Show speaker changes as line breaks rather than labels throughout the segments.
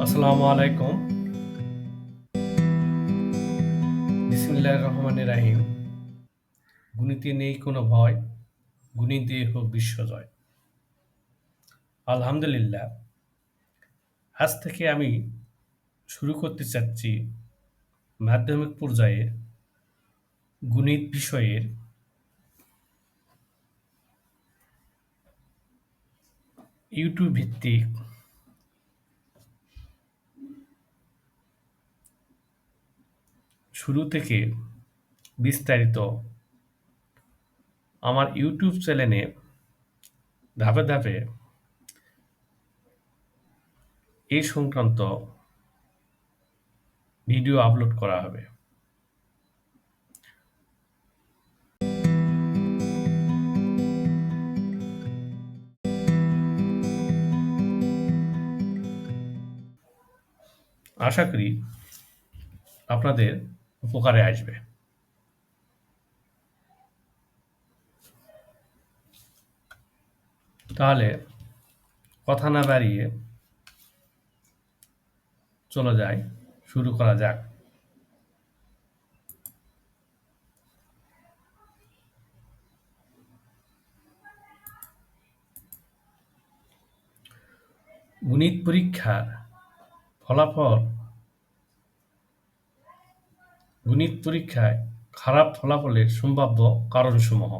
আসসালামু আলাইকুম। বিসমিল্লাহির রহমানির রাহিম। গণিতে নেই কোনো ভয়, গণিতে হোক বিশ্বজয়। আলহামদুলিল্লাহ, আজ থেকে আমি শুরু করতে চাচ্ছি মাধ্যমিক পর্যায়ে গণিত বিষয়ের ইউটিউব ভিত্তিক শুরু থেকে বিস্তারিত আমার ইউটিউব চ্যানেলে ধাপে ধাপে এই সংক্রান্ত ভিডিও আপলোড করা হবে। আশা করি আপনাদের উপকারে আসবে। তাহলে কথা না বাড়িয়ে চলে যাই, শুরু করা যাক। গণিত পরীক্ষার ফলাফল গণিত পরীক্ষায় খারাপ ফলাফলের সম্ভাব্য কারণসমূহ।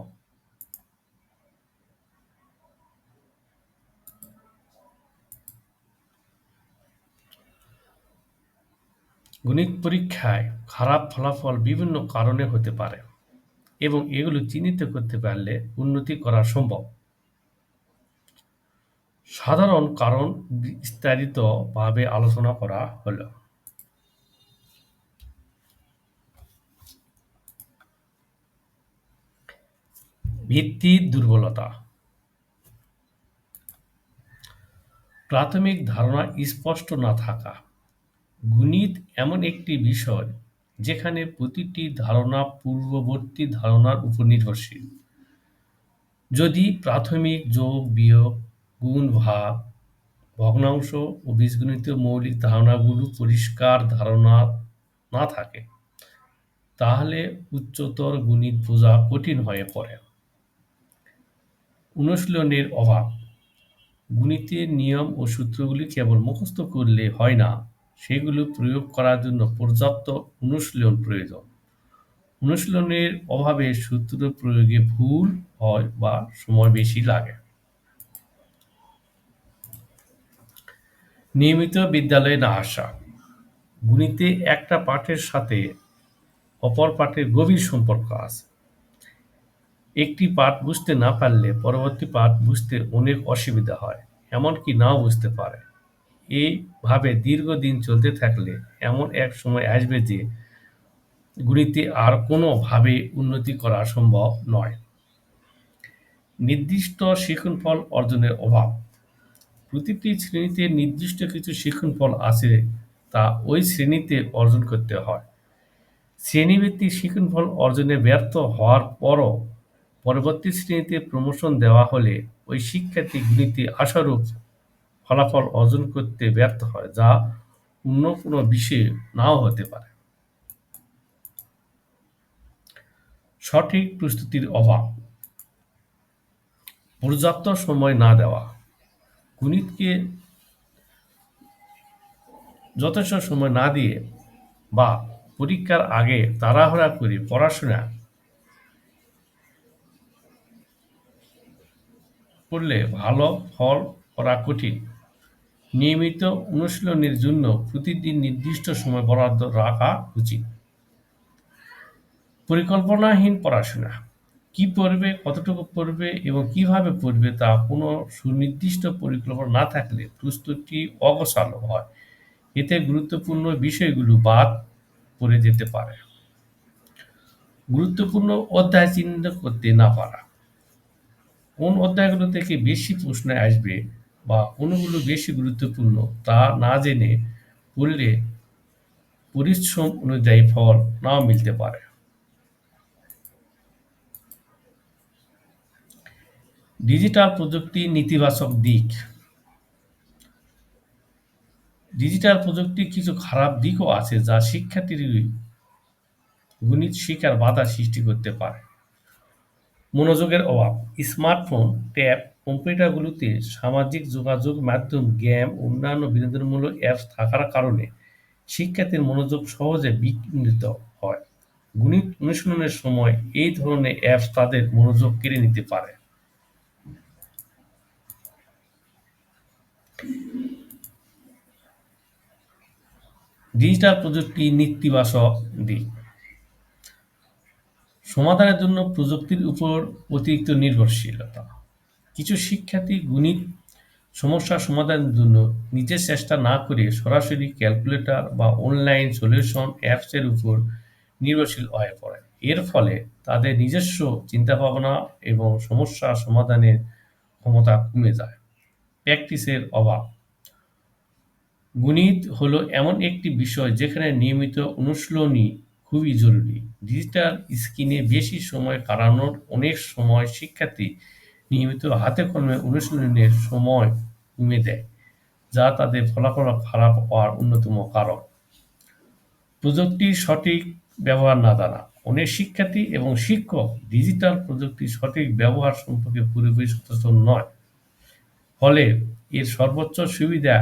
গণিত পরীক্ষায় খারাপ ফলাফল বিভিন্ন কারণে হতে পারে এবং এগুলো চিহ্নিত করতে পারলে উন্নতি করা সম্ভব। সাধারণ কারণ বিস্তারিতভাবে আলোচনা করা হলো। ভিত্তির দুর্বলতা। প্রাথমিক ধারণা স্পষ্ট না থাকা। গণিত এমন একটি বিষয় যেখানে প্রতিটি ধারণা পূর্ববর্তী ধারণার উপর নির্ভরশীল। যদি প্রাথমিক যোগ, বিয়োগ, গুণ, ভাগ, ভগ্নাংশ ও বীজগণিতীয় মৌলিক ধারণাগুলো পরিষ্কার ধারণা না থাকে, তাহলে উচ্চতর গণিত বোঝা কঠিন হয়ে পড়ে। অনুশীলনের অভাব। গণিতের নিয়ম ও সূত্রগুলি কেবল মুখস্থ করলে হয় না, সেগুলো প্রয়োগ করার জন্য পর্যাপ্ত অনুশীলন প্রয়োজন। অনুশীলনের অভাবে সূত্র প্রয়োগে ভুল হয় বা সময় বেশি লাগে। নিয়মিত বিদ্যালয়ে না আসা। গণিতে একটা পাঠের সাথে অপর পাঠের গভীর সম্পর্ক আছে। একটি পাঠ বুঝতে না পারলে পরবর্তী পাঠ বুঝতে অনেক অসুবিধা হয়, এমনকি নাও বুঝতে পারে। এইভাবে দীর্ঘদিন চলতে থাকলে এমন এক সময় আসবে যে গণিতে আর কোনোভাবে উন্নতি করা সম্ভব নয়। নির্দিষ্ট শিক্ষণফল অর্জনের অভাব। প্রতিটি শ্রেণীতে নির্দিষ্ট কিছু শিক্ষণফল আছে, তা ওই শ্রেণীতে অর্জন করতে হয়। শ্রেণীভিত্তিক শিক্ষণফল অর্জনে ব্যর্থ হওয়ার পরও পরবর্তী শ্রেণীতে প্রমোশন দেওয়া হলে ওই শিক্ষার্থী গণিতে আশানুরূপ ফলাফল অর্জন করতে ব্যর্থ হয়, যা অন্য কোনো বিষয়ে নাও হতে পারে। সঠিক প্রস্তুতির অভাব। পর্যাপ্ত সময় না দেওয়া। গণিতকে যথেষ্ট সময় না দিয়ে বা পরীক্ষার আগে তাড়াহুড়া করে পড়াশোনা করলে ভালো ফল করা কঠিন। নিয়মিত অনুশীলনের জন্য প্রতিদিন নির্দিষ্ট সময় বরাদ্দ রাখা উচিত। পরিকল্পনাহীন পড়াশোনা। কি পড়বে, কতটুকু পড়বে এবং কিভাবে পড়বে তা কোনো সুনির্দিষ্ট পরিকল্পনা না থাকলে প্রস্তুতি অগোছালো হয়। এতে গুরুত্বপূর্ণ বিষয়গুলো বাদ পড়ে যেতে পারে। গুরুত্বপূর্ণ অধ্যায় চিহ্নিত করতে না পারা। কোন অধ্যায়গুলো থেকে বেশি প্রশ্ন আসবে বা কোনগুলো বেশি গুরুত্বপূর্ণ তা না জেনে পড়লে পরিশ্রম অনুযায়ী ফল নাও মিলতে পারে। ডিজিটাল প্রযুক্তির নেতিবাচক দিক। ডিজিটাল প্রযুক্তির কিছু খারাপ দিকও আছে যা শিক্ষার্থীর গণিত শেখার বাধা সৃষ্টি করতে পারে। মনোযোগের অভাব, স্মার্টফোন, ট্যাব, কম্পিউটারগুলোতে সামাজিক যোগাযোগ মাধ্যম, গেম, অন্যান্য বিনোদনমূলক অ্যাপস থাকার কারণে শিক্ষার্থীর মনোযোগ সহজে বিঘ্নিত হয়। গণিত অনুশীলনের সময় এই ধরনের অ্যাপস তাদের মনোযোগ কেড়ে নিতে পারে। ডিজিটাল প্রযুক্তির নেতিবাচক দিক, সমাধানের জন্য প্রযুক্তির উপর অতিরিক্ত নির্ভরশীলতা। কিছু শিক্ষার্থী গণিত সমস্যা সমাধানের জন্য নিজের চেষ্টা না করে সরাসরি ক্যালকুলেটর বা অনলাইন সলিউশন অ্যাপসের উপর নির্ভরশীল হয়ে পড়ে। এর ফলে তাদের নিজস্ব চিন্তাভাবনা এবং সমস্যা সমাধানের ক্ষমতা কমে যায়। প্র্যাকটিসের অভাব, গণিত হলো এমন একটি বিষয় যেখানে নিয়মিত অনুশীলনী খুবই জরুরি। ডিজিটাল স্ক্রিনে বেশি সময় কাটানোর অনেক সময় শিক্ষার্থী নিয়মিত হাতে কলমে অনুশীলনের সময় কমে দেয়, যা তাদের ফলাফল খারাপ হওয়ার অন্যতম কারণ। প্রযুক্তির সঠিক ব্যবহার না জানা, অনেক শিক্ষার্থী এবং শিক্ষক ডিজিটাল প্রযুক্তির সঠিক ব্যবহার সম্পর্কে পুরোপুরি সচেতন নয়। ফলে এর সর্বোচ্চ সুবিধা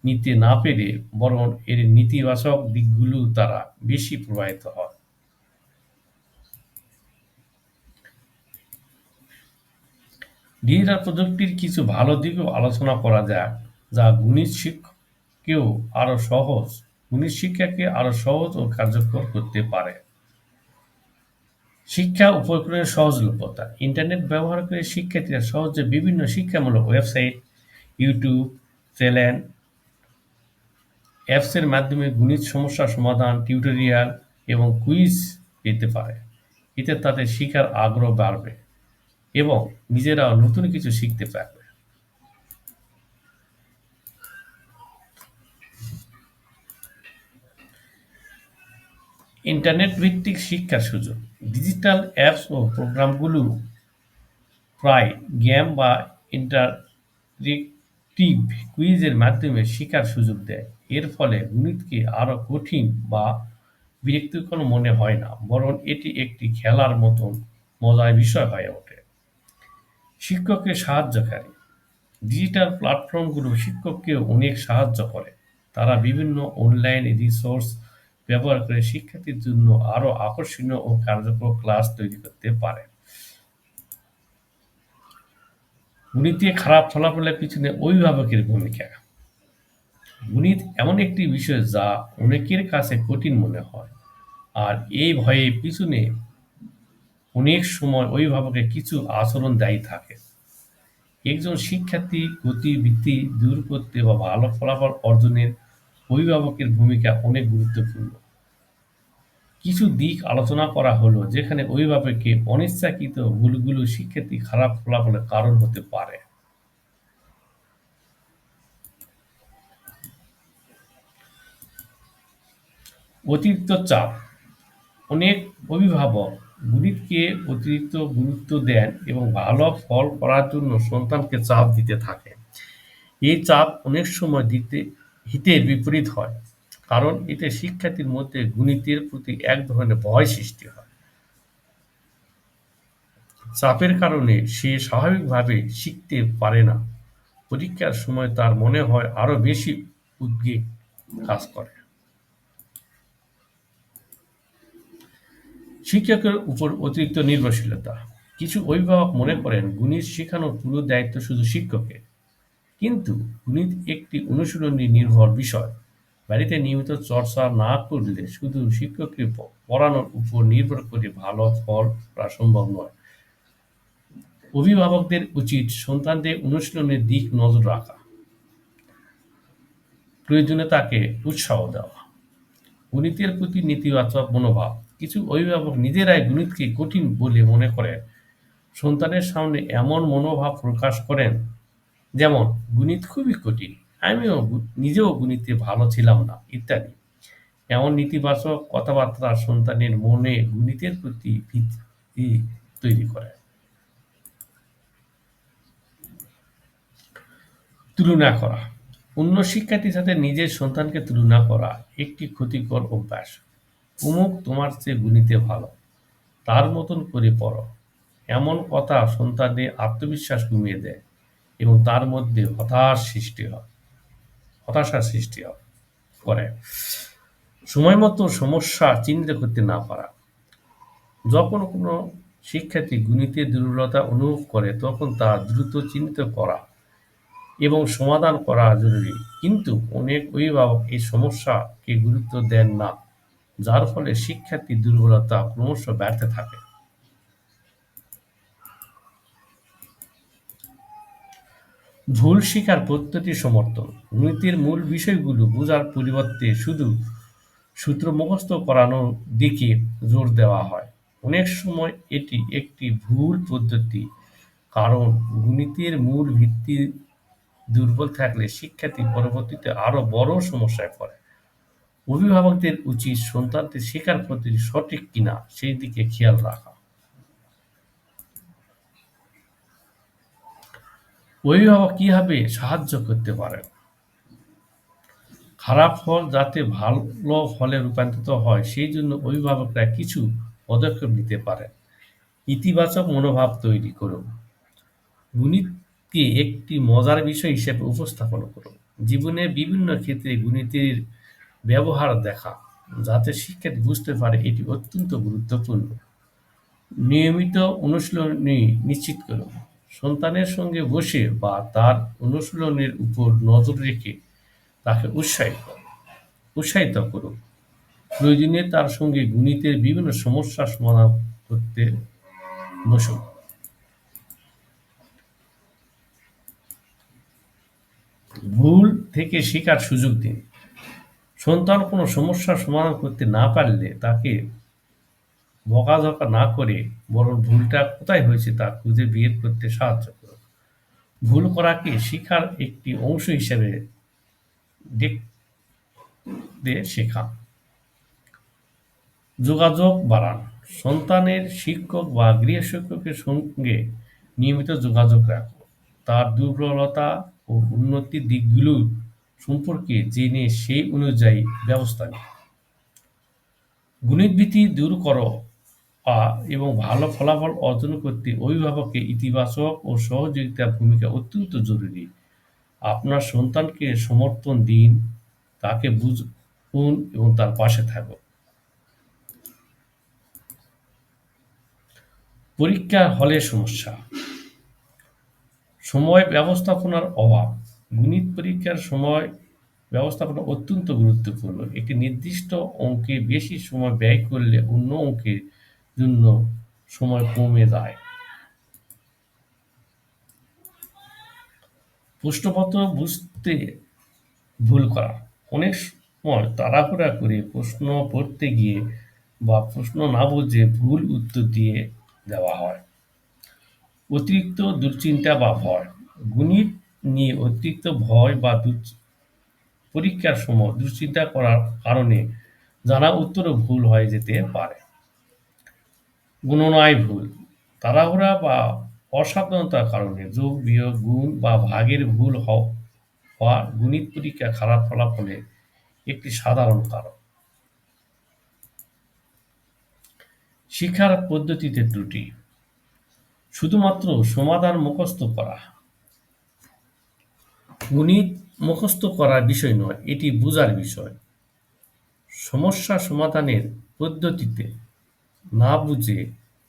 নিতে না পেরে বরং এর নেতিবাচক দিকগুলো তারা বেশি প্রভাবিত হয়। ডিজিটাল প্রযুক্তির কিছু ভালো দিকও আলোচনা করা যাক, যা গণিত শিক্ষাকে আরো সহজ ও কার্যকর করতে পারে। শিক্ষা উপকরণের সহজলভ্যতা, ইন্টারনেট ব্যবহার করে শিক্ষার্থীরা সহজে বিভিন্ন শিক্ষামূলক ওয়েবসাইট, ইউটিউব চ্যানেল, অ্যাপসের মাধ্যমে গণিত সমস্যা সমাধান, টিউটোরিয়াল এবং কুইজ পেতে পারে। এতে তাদের শেখার আগ্রহ বাড়বে এবং নিজেরাও নতুন কিছু শিখতে পারবে। ইন্টারনেট ভিত্তিক শিক্ষার সুযোগ, ডিজিটাল অ্যাপস ও প্রোগ্রামগুলো প্রায় গেম বা ইন্টারেক্টিভ কুইজের মাধ্যমে শেখার সুযোগ দেয়। এর ফলে গণিতকে আরো কঠিন বা বিরক্তিকর মনে হয় না, বরং এটি একটি খেলার মতন মজার বিষয় হয়ে ওঠে। শিক্ষককে সাহায্যকারী, ডিজিটাল প্ল্যাটফর্মগুলো শিক্ষককেও অনেক সাহায্য করে। তারা বিভিন্ন অনলাইন রিসোর্স ব্যবহার করে শিক্ষার্থীর জন্য আরো আকর্ষণীয় ও কার্যকর ক্লাস তৈরি করতে পারে। গণিতে খারাপ ফলাফলের পিছনে অভিভাবকের ভূমিকা, গণিত এমন একটি বিষয় যা অনেকের কাছে কঠিন মনে হয়, আর এই ভয়ে পিছনে অনেক সময় অভিভাবকের কিছু আচরণ দায়ী থাকে। একজন শিক্ষার্থী গতিবিধি দূর করতে বা ভালো ফলাফল অর্জনের অভিভাবকের ভূমিকা অনেক গুরুত্বপূর্ণ। কিছু দিক আলোচনা করা হলো যেখানে অভিভাবকের অনিচ্ছাকৃত ভুলগুলো শিক্ষার্থী খারাপ ফলাফলের কারণ হতে পারে। অতিরিক্ত চাপ, অনেক অভিভাবক গণিতকে অতিরিক্ত গুরুত্ব দেন এবং ভালো ফল করার জন্য সন্তানকে চাপ দিতে থাকেন। এই চাপ অনেক সময় হিতের বিপরীত হয়, কারণ এতে শিক্ষার্থীর মধ্যে গণিতের প্রতি এক ধরনের ভয় সৃষ্টি হয়। চাপের কারণে সে স্বাভাবিকভাবে শিখতে পারে না। পরীক্ষার সময় তার মনে হয় আরো বেশি উদ্বেগ কাজ করে। শিক্ষকের উপর অতিরিক্ত নির্ভরশীলতা, কিছু অভিভাবক মনে করেন গণিত শেখানোর পুরো দায়িত্ব শুধু শিক্ষকের, কিন্তু গণিত একটি অনুশীলনী নির্ভর বিষয়। বাড়িতে নিয়মিত চর্চা না করলে শুধু শিক্ষকের পড়ানোর উপর নির্ভর করে ভালো ফল করা সম্ভব নয়। অভিভাবকদের উচিত সন্তানদের অনুশীলনের দিক নজর রাখা, প্রয়োজনে তাকে উৎসাহ দেওয়া। গণিতের প্রতি নেতিবাচক মনোভাব, কিছু অভিভাবক নিজেরাই গণিতকে কঠিন বলে মনে করেন। সন্তানের সামনে এমন মনোভাব প্রকাশ করেন, যেমন গণিত খুবই কঠিন, নিজেও গণিতে ভালো ছিলাম না ইত্যাদি। এমন নেতিবাচক কথাবার্তা সন্তানের মনে গণিতের প্রতি ভীতি তৈরি করে। তুলনা করা, অন্য শিক্ষার্থীর সাথে নিজের সন্তানকে তুলনা করা একটি ক্ষতিকর অভ্যাস। অমুক তোমার চেয়ে গণিতে ভালো, তার মতন করে পড়ো। এমন কথা সন্তানের আত্মবিশ্বাস কমিয়ে দেয় এবং তার মধ্যে হতাশার সৃষ্টি করে। সময়মতো সমস্যা চিহ্নিত করতে না পারা। যখন কোনো শিক্ষার্থী গণিতে দুর্বলতা অনুভব করে তখন তা দ্রুত চিহ্নিত করা এবং সমাধান করা জরুরি। কিন্তু অনেক অভিভাবক এই সমস্যাকে গুরুত্ব দেন না, যার ফলে শিক্ষার্থীর দুর্বলতা ক্রমশ বাড়তে থাকে। ভুল শেখার পদ্ধতি সমর্থন। গণিতের মূল বিষয়গুলো বোঝার পরিবর্তে শুধু সূত্র মুখস্থ করানোর দিকে জোর দেওয়া হয়। অনেক সময় এটি একটি ভুল পদ্ধতি, কারণ গণিতের মূল ভিত্তি দুর্বল থাকলে শিক্ষার্থী পরবর্তীতে আরো বড় সমস্যায় পড়ে। অভিভাবকদের উচিত সন্তানদের শেখার পদ্ধতি সঠিক কিনা সেই দিকে খেয়াল রাখা। অভিভাবক কিভাবে সাহায্য করতে পারেন? খারাপ ফল যাতে ভালো ফলে রূপান্তরিত হয় সেই জন্য অভিভাবকরা কিছু পদক্ষেপ নিতে পারেন। ইতিবাচক মনোভাব তৈরি করুন। গণিতকে একটি মজার বিষয় হিসেবে উপস্থাপন করুন। জীবনের বিভিন্ন ক্ষেত্রে গণিতের ব্যবহার দেখা, যাতে শিক্ষার্থী বুঝতে পারে এটি অত্যন্ত গুরুত্বপূর্ণ। নিয়মিত অনুশীলনী নিশ্চিত করুন। সন্তানের সঙ্গে বসে বা তার অনুশীলনের উপর নজর রেখে তাকে উৎসাহিত করুন। প্রয়োজনে তার সঙ্গে গণিতের বিভিন্ন সমস্যার সমাধান করতে বসুন। ভুল থেকে শেখার সুযোগ দিন। সন্তান কোনো সমস্যার সমাধান করতে না পারলে তাকে বকাঝকা না করে বরং ভুলটা কোথায় হয়েছে তা খুঁজে বের করতে সাহায্য করুন। ভুল করাকে শেখার একটি অংশ হিসেবে দেখতে শেখান। যোগাযোগ বাড়ান। সন্তানের শিক্ষক বা গৃহশিক্ষকের সঙ্গে নিয়মিত যোগাযোগ রাখুন। তার দুর্বলতা ও উন্নতির দিকগুলো সম্পর্কে জেনে সেই অনুযায়ী ব্যবস্থা নিন। গণিতভীতি দূর করো এবং ভালো ফলাফল অর্জন করতে অভিভাবকের ইতিবাচক ও সহযোগিতার ভূমিকা অত্যন্ত জরুরি। আপনার সন্তানকে সমর্থন দিন, তাকে বুঝুন এবং তার পাশে থাকুন। পরীক্ষার হলে সমস্যা। সময় ব্যবস্থাপনার অভাব। গণিত পরীক্ষার সময় ব্যবস্থাপনা অত্যন্ত গুরুত্বপূর্ণ। একটি নির্দিষ্ট অঙ্কে বেশি সময় ব্যয় করলে অন্য অঙ্কের জন্য সময় কমে যায়। প্রশ্নপত্র বুঝতে ভুল করা। অনেক সময় তাড়াহুড়া করে প্রশ্ন পড়তে গিয়ে বা প্রশ্ন না বুঝে ভুল উত্তর দিয়ে দেওয়া হয়। অতিরিক্ত দুশ্চিন্তা বা ভয়। গণিত নিয়ে অতিরিক্ত ভয় বা পরীক্ষার সময় দুশ্চিন্তা করার কারণে জানা উত্তরও ভুল হয়ে যেতে পারে। গণনায় ভুল। তাড়াহুড়া বা অসাবধানতার কারণে যোগ, বিয়োগ, গুণ বা ভাগের ভুল হওয়া গণিত পরীক্ষায় খারাপ ফলাফলের একটি সাধারণ কারণ। শিক্ষার পদ্ধতিতে ত্রুটি। শুধুমাত্র সমাধান মুখস্থ করা। গণিত মুখস্থ করার বিষয় নয়, এটি বোঝার বিষয়। সমস্যা সমাধানের পদ্ধতিতে না বুঝে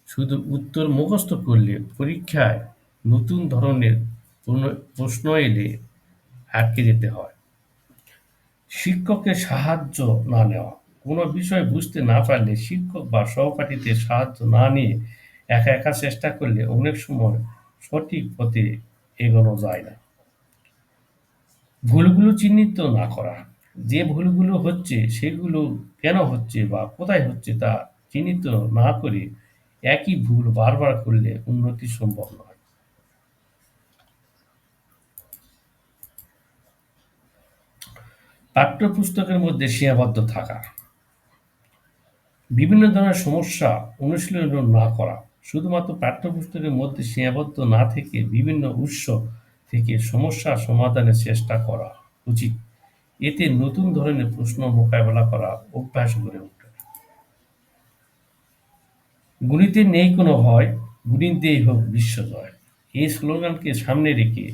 শুধু উত্তর মুখস্থ করলে পরীক্ষায় নতুন ধরনের প্রশ্ন এলে আটকে যেতে হয়। শিক্ষকের সাহায্য না নেওয়া। কোনো বিষয় বুঝতে না পারলে শিক্ষক বা সহপাঠীদের সাহায্য না নিয়ে একা একা চেষ্টা করলে অনেক সময় সঠিক পথে এগোনো যায় না। ভুলগুলো চিহ্নিত না করা। যে ভুলগুলো হচ্ছে সেগুলো কেন হচ্ছে বা কোথায় হচ্ছে তা চিহ্নিত না করে একই ভুল বারবার করলে উন্নতি সম্ভব নয়। পাঠ্যপুস্তকের মধ্যে সীমাবদ্ধ থাকা। বিভিন্ন ধরনের সমস্যা অনুশীলন না করা। শুধুমাত্র পাঠ্যপুস্তকের মধ্যে সীমাবদ্ধ না থেকে বিভিন্ন উৎস থেকে সমস্যা সমাধানের চেষ্টা করা উচিত। এতে নতুন ধরনের প্রশ্ন মোকাবেলা করা অভ্যাস গড়ে ওঠে। গণিতে নেই কোনো ভয়, গণিত দিয়েই হোক বিশ্বজয়। এই স্লোগানকে সামনে রেখে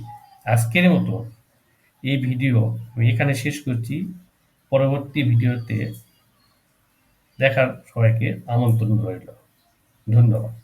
আজকের মতো এই ভিডিও আমি এখানে শেষ করছি। পরবর্তী ভিডিওতে দেখার সবাইকে আমন্ত্রণ রইল। ধন্যবাদ।